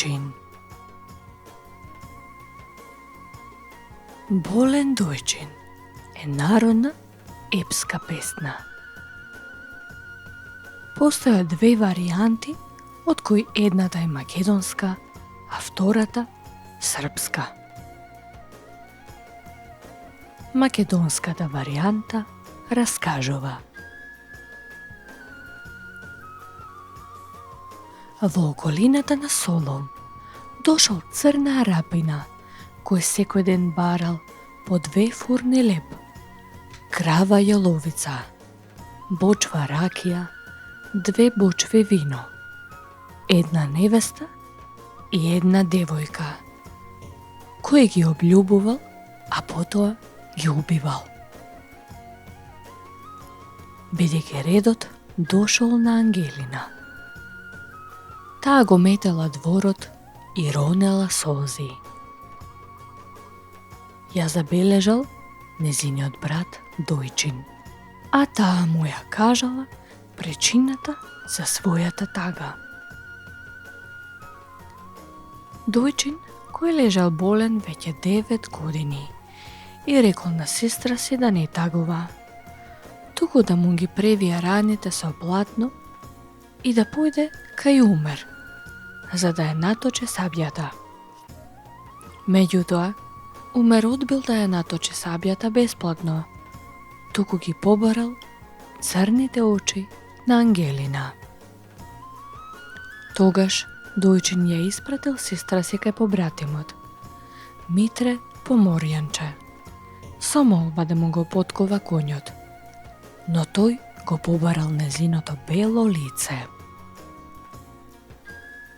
Дојчин. Болен Дојчин е народна епска песна. Постојат две варијанти, од кои едната е македонска, а втората српска. Македонската варијанта раскажува: во околината на Солун дошол црна арапина, кој секој ден барал по 2 фурни леб, крава јоловица, бочва ракија, 2 бочви вино, една невеста и една девојка, кој ги обљубувал, а потоа ги убивал. Бидејќи редот дошол на Ангелина. Таа го метела дворот и ронела солзи. Ја забележал незиниот брат Дојчин, а таа му ја кажала причината за својата тага. Дојчин, кој лежал болен веќе 9 години, и рекол на сестра си да не тагува, туку да му ги превија раните со платно и да појде кај Умер, за да ја наточи сабјата. Меѓутоа, Умер одбил да ја наточи сабјата бесплатно, туку ги побарал црните очи на Ангелина. Тогаш Дојчин ја испратил сестра си кај побратимот, Митре Поморјанче, со молба да му го поткова коњот, но тој го побарал незиното бело лице.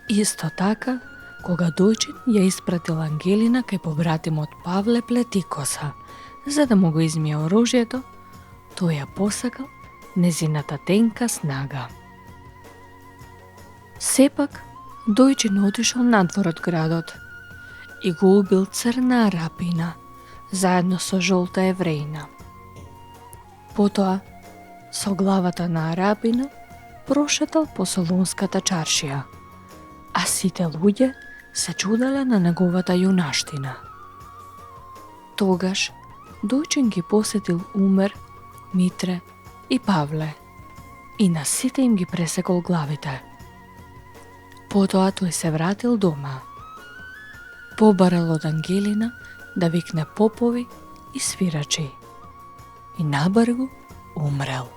Исто така, кога Дојчин ја испратил Ангелина кај побратимот Павле Плетикоса, за да му го измие оружјето, тој ја посакал незината тенка снага. Сепак, Дојчин отишол надвор од градот и го убил црна арапина, заедно со жолта евреина. Потоа, со главата на арапина, прошетал по Солунската чаршија, а сите луѓе се чуделе на неговата јунаштина. Тогаш, Дојчин ги посетил Умер, Митре и Павле и на сите им ги пресекол главите. Потоа тој се вратил дома. Побарал од Ангелина да викне попови и свирачи и набрзо умрел.